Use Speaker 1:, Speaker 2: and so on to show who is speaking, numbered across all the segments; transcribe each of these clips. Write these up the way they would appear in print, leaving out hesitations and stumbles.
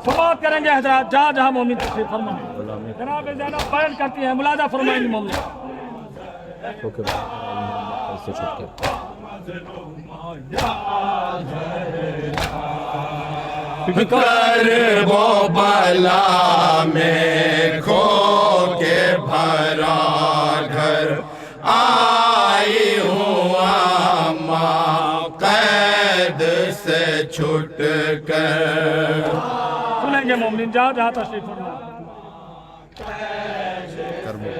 Speaker 1: سماعت کریں گے حضرات جہاں جہاں مومن تشریف فرمائیں. جناب زینب بیان کرتی ہیں ملازہ فرمائیں گے مومن.
Speaker 2: کرب و بلا میں کھو کے بھرا گھر آئی ہوں اماں قید سے چھٹ کر.
Speaker 1: سنیں گے مومن جہاں جہاں تشریف فرمائیں.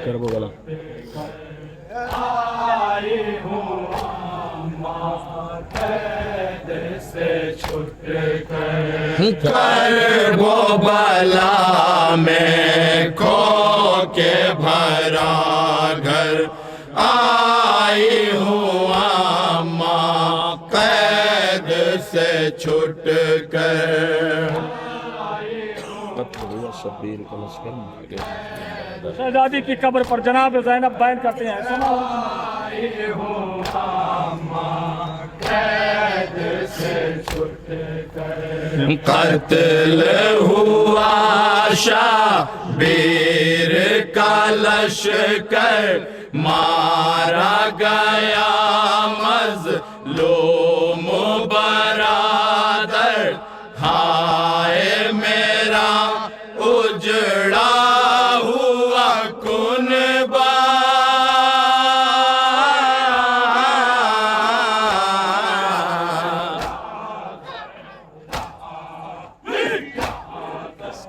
Speaker 3: کربو والا
Speaker 2: کرب و بلا میں کھو کے بھرا گھر آئی ہوں اماں قید سے چھٹ کر.
Speaker 3: شبیر کا لشکر
Speaker 1: شہزادی کی قبر پر جناب زینب بیان کرتے ہیں.
Speaker 2: قتل ہوا شبیر کا لشکر مارا گیا مظلوم برادر. ہائے میرا اجڑا ہوا کنبہ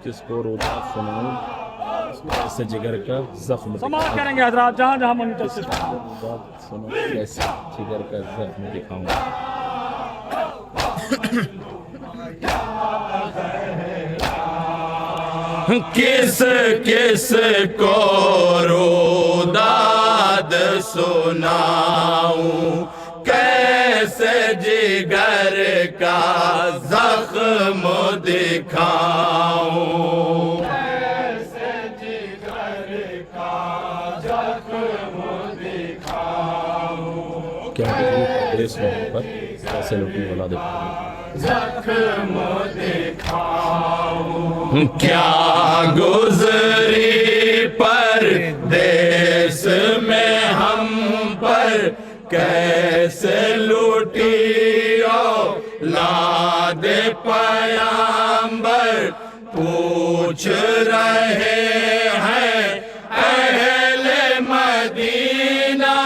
Speaker 3: کس کو روتا سناؤں ایسے جگر کا زخم
Speaker 1: سماعت کریں گے حضرات جہاں جہاں مومن تشریف فرمائیں.
Speaker 3: سنو ایسے جگر کا زخم دکھاؤں.
Speaker 2: کس کس کو روداد سناؤں کیسے جگر کا زخم دکھاؤں. کیسے جگر کا زخم دکھاؤں.
Speaker 3: کیا اس موقع پر ایسے لوٹی والا دکھاؤں.
Speaker 2: زخم دکھاؤں. کیا گزری پردیس میں ہم پر کیسے لوٹی اولاد پیامبر. پوچھ رہے ہیں اہل مدینہ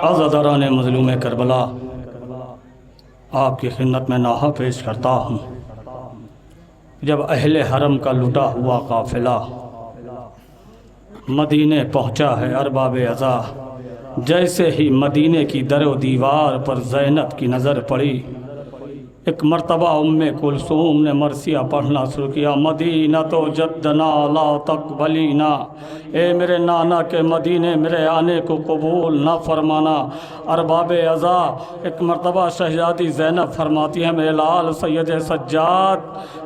Speaker 4: عزاداران مظلوم کربلا آپ کی خدمت میں نوحہ پیش کرتا ہوں. جب اہل حرم کا لٹا ہوا قافلہ مدینے پہنچا ہے ارباب عزا، جیسے ہی مدینے کی در و دیوار پر زینب کی نظر پڑی، ایک مرتبہ کلثوم نے مرثیہ پڑھنا شروع کیا. مدینہ تو جدنا لا تقبلینا، اے میرے نانا کے مدینے میرے آنے کو قبول نہ فرمانا. ارباب عزا ایک مرتبہ شہزادی زینب فرماتی ہیں میرے لال سید سجاد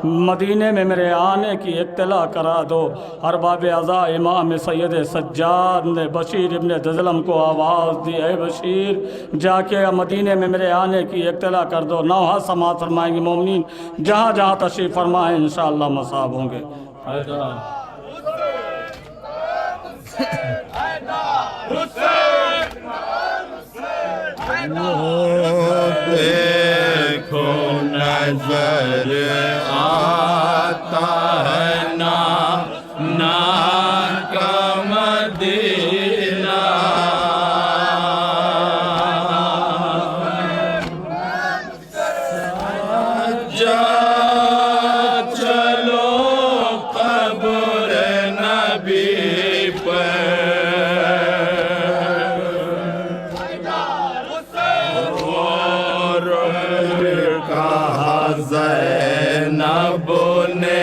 Speaker 4: مدینے میں میرے آنے کی اطلاع کرا دو. ارباب عزا امام سید سجاد نے بشیر ابن دزلم کو آواز دی، اے بشیر جا کے مدینے میں میرے آنے کی اطلاع کر دو. نوحہ سماعت فرمائیں گے مومنین جہاں جہاں تشریف فرمائیں انشاءاللہ مصاب ہوں گے.
Speaker 2: دیکھو نظر آتا ہے نا کا مدینہ. چلو قبر نبی پر. زینب نے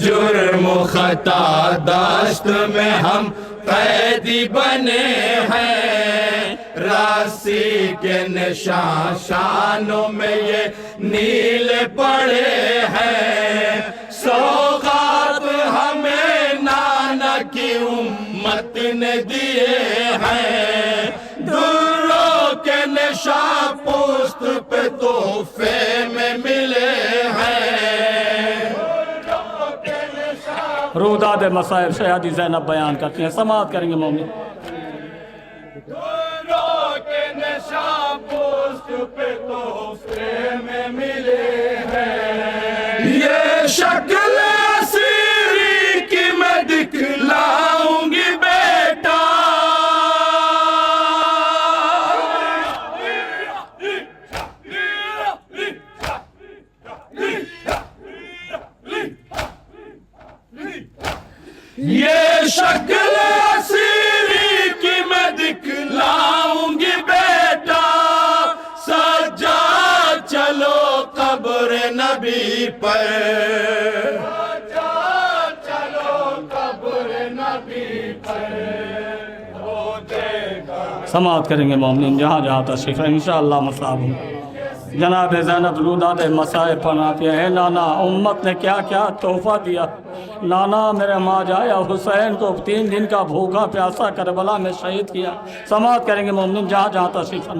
Speaker 2: جرم و خطا داشت میں ہم قیدی بنے ہیں، راسی کے نشان شانوں میں یہ نیل پڑے ہیں، سوغات ہمیں نانا کی امت نے دیے ہیں، دروں کے نشان پوست پہ تحفے میں ملے ہیں۔
Speaker 4: روداد مصائب شہادی زینب بیان کرتی ہیں، سماعت کریں گے مومن۔
Speaker 2: دروں کے نشان پوست پہ تحفے میں ملے ہیں، یہ شکل اسیری کی میں دکھلاؤں گی بیٹا، یہ شکل اسیری کی میں دکھلاؤں گی بیٹا، سجاد چلو قبر نبی پر، سجاد چلو قبر نبی پر، ہو جائے گا۔
Speaker 4: سماعت کریں گے مومنین جہاں جہاں تشریف ہے انشاءاللہ مصاب ہوں۔ جناب زینب روداد مصائب پڑھاتی ہے، نانا امت نے کیا کیا تحفہ دیا، نانا میرے ماں جایا حسین کو 3 دن کا بھوکا پیاسا کربلا میں شہید کیا۔ سماعت کریں گے مومنین جہاں جہاں تشریف ہے۔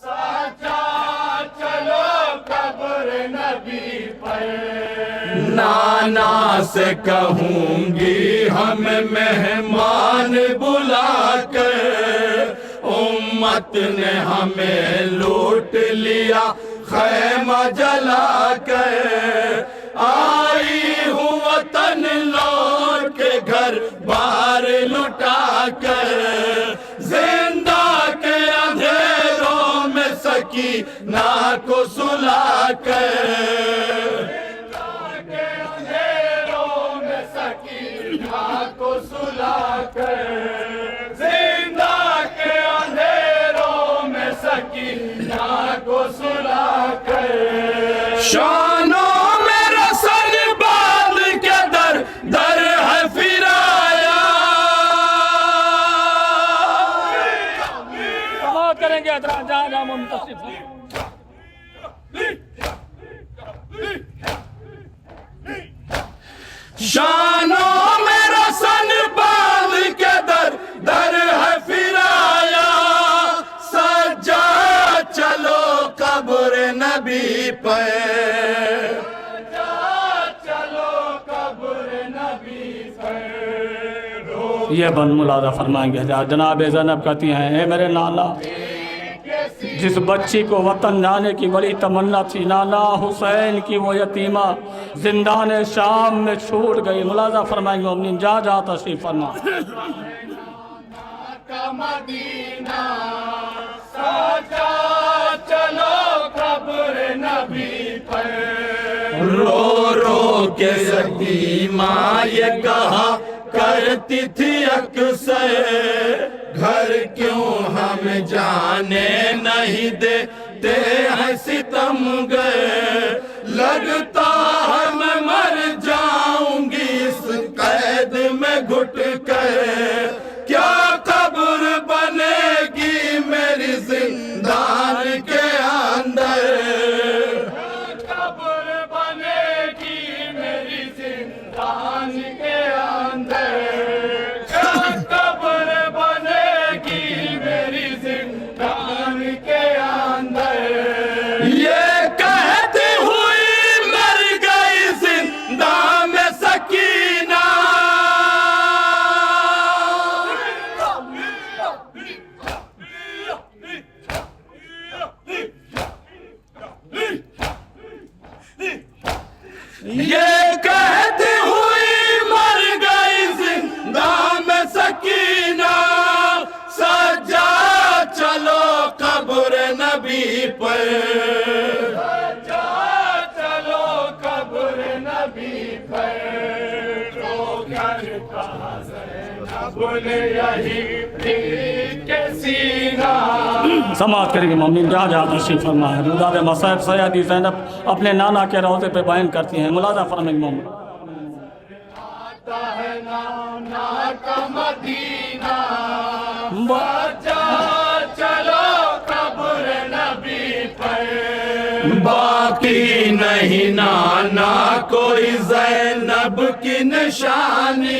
Speaker 2: سجاد چلو قبر نبی پر، نانا سے کہوں گی ہم مہمان بلا کر، امت نے ہمیں لوٹ لیا خیمہ جلا کر، آئی ہوں وطن لوٹ کے گھر بار لٹا کر، زندہ کے اندھیروں میں سکینہ کو سلا کر، زندہ کے اندھیروں میں سکینہ کو سلا کر، زندہ کے اندھیروں میں سکینہ کو سلا کر، شانوں میں رسن باندھ کے در در ہے پھرایا،
Speaker 1: سماعت کریں گے حضرات جہاں جہاں مومن تشریف ہے۔
Speaker 2: شانوں میں رسن باندھ کے در در ہے پھرایا، سجاد چلو قبر نبی پر، سجاد چلو قبر نبی پر،
Speaker 4: یہ بن ملازہ فرمائیں گے جناب زینب کہتی ہیں، اے میرے نانا، جس بچی کو وطن جانے کی بڑی تمنا تھی، نانا حسین کی وہ یتیمہ زندان شام میں چھوٹ گئی۔ ملازہ فرمائیں گے مومنین جہاں جہاں تشریف فرما۔
Speaker 2: کا مدینہ، سجاد چلو قبر نبی پر، رو رو کے یتیمہ یہ کہا کرتی تھی اکثر، گھر کیوں ہم جانے نہیں دیتے ہیں ستم گئے، لگتا ہے میں مر جاؤں گی اس قید میں گھٹ کر، کیا قبر بنے گی میری زندان کے اندر، قبر بنے گی میری زندان کے اندر، قبر بنے گی میری زندان کے اندر، یہ کہتی ہوئی مر گئی زندان میں سکینہ، یہ کہتی ہوئی مر گئی زندان میں سکینہ، سجاد چلو قبر نبی پر، سجاد چلو قبر نبی پر، جو گھر کا زینب رب نے یہی پھیر کے سینہ
Speaker 4: سماعت کریں گے مومنین جہاں جہاں تشریف فرما ہے روداد مصائب سیدی زینب اپنے نانا کے روضے پہ بیان کرتی ہیں ملاحظہ فرمائیں گے مومنین
Speaker 2: آتا ہے نانا کا مدینہ بچا چلو قبر نبی پر باقی نہیں نانا کوئی زینب کی نشانی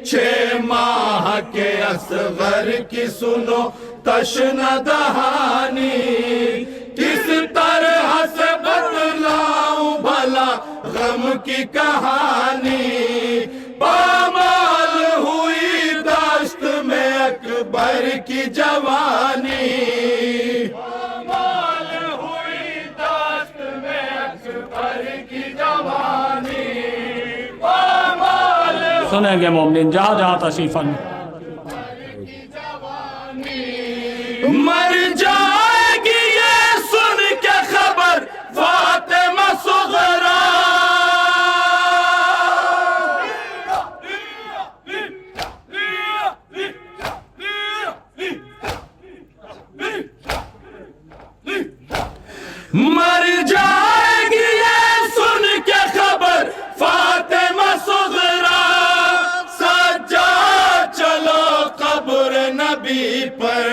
Speaker 2: 6 ماہ کے اصغر کی سنو تشنہ دہانی کس طرح سے بتلاؤں بھلا غم کی کہانی پامال ہوئی داشت میں اکبر کی جوانی پامال ہوئی داشت میں اکبر کی جوانی پامال
Speaker 4: سنیں گے مومنین جہاں جہاں تشریف فرما
Speaker 2: مر جائے گی یہ سن کے خبر فاطمہ صغرا مر جائے گی یہ سن کے خبر فاطمہ صغرا سجاد چلو قبر نبی پر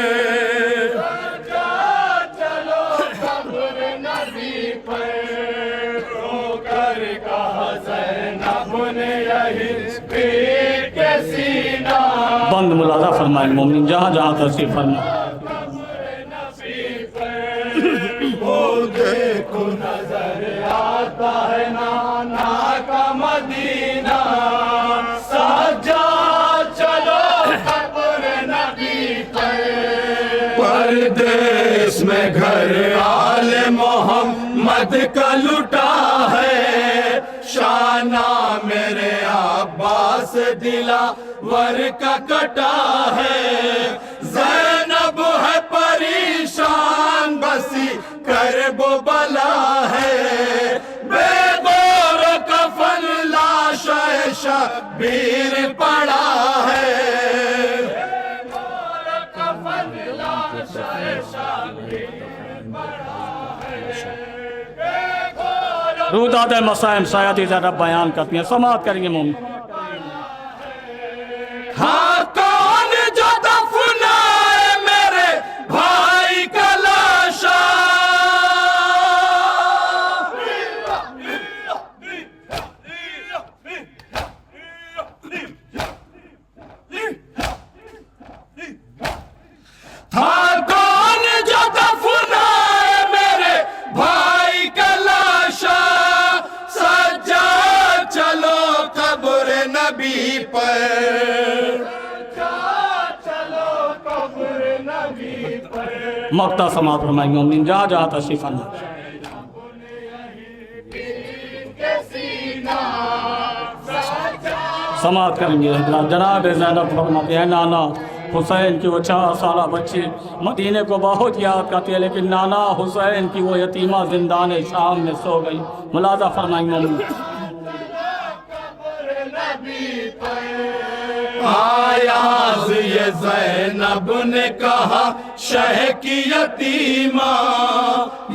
Speaker 4: بند ملاحظہ فرمائیں مومنین جہاں جہاں تشریف فرما
Speaker 2: وہ دیکھو نظر آتا ہے نانا کا مدینہ سجاد چلو قبر نبی پر پردیس میں گھر آل محمد کا لٹا ہے شانہ میرے عباس دلاور کا کٹا ہے زینب ہے پریشان بسی کرب و بلا ہے بے غور کفن لاش شبیر پڑا ہے بے غور کفن لاش شبیر پڑا ہے
Speaker 4: روداد مصائب سیدی زینب بیان کرتی ہیں سماعت کریں گے مومنین
Speaker 2: ہاں کون جو دفنائے میرے بھائی کا لاشا ہاں کون جو دفنائے میرے بھائی کا لاشا سجاد چلو قبر نبی پر چلو قبر نبی پر
Speaker 4: مقطع سماعت فرمائیں گے مومنین جہاں جہاں تشریف فرما سماعت کریں گے جناب زینب فرماتے ہیں نانا حسین کی وہ 4 سالہ بچی مدینے کو بہت یاد کرتی ہے لیکن نانا حسین کی وہ یتیمہ زندان شام میں سو گئی ملاحظہ فرمائیں گے مومنین
Speaker 2: آیاز یہ زینب نے کہا شہ کی یتیمہ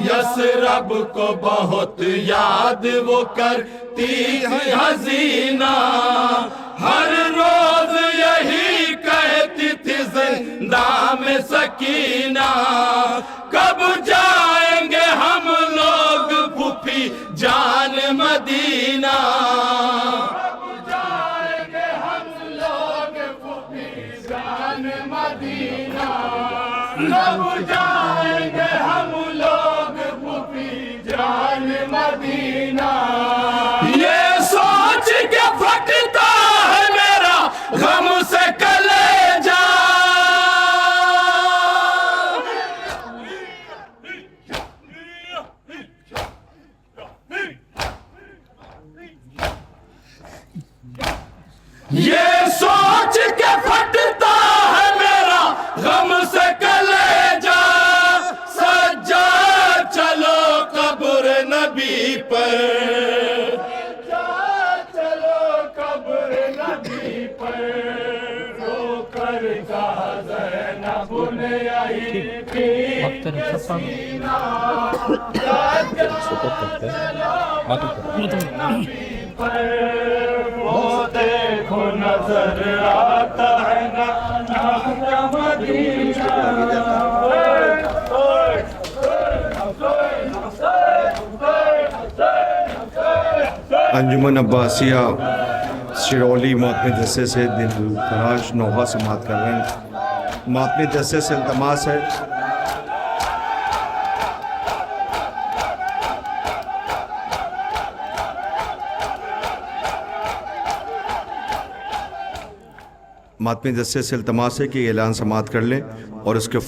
Speaker 2: یسرب کو بہت یاد وہ کرتی تھی حزینہ ہر روز یہی کہتی تھی زندہ میں سکینہ کب جائیں گے ہم لوگ پھوپھی جان مدینہ کب جائیں گے ہم لوگ پھوپھی جان مدینہ یہ سوچ کے پھٹتا ہے میرا غم سے کلیجہ یہ سوچ کے پھٹتا ہے میرا غم سے کلیجہ سجاد چلو قبر نبی پر چلو قبر نبی پر وہ دیکھو نظر آتا ہے نا مدینہ
Speaker 5: انجمن عباسیہ شرولی ماتمی جسے سے دل فراش نوحہ سماعت کر رہے ہیں. ماتمی جسے سے التماس ہے ماتمی جسے سے التماس ہے کہ اعلان سماعت کر لیں اور اس کے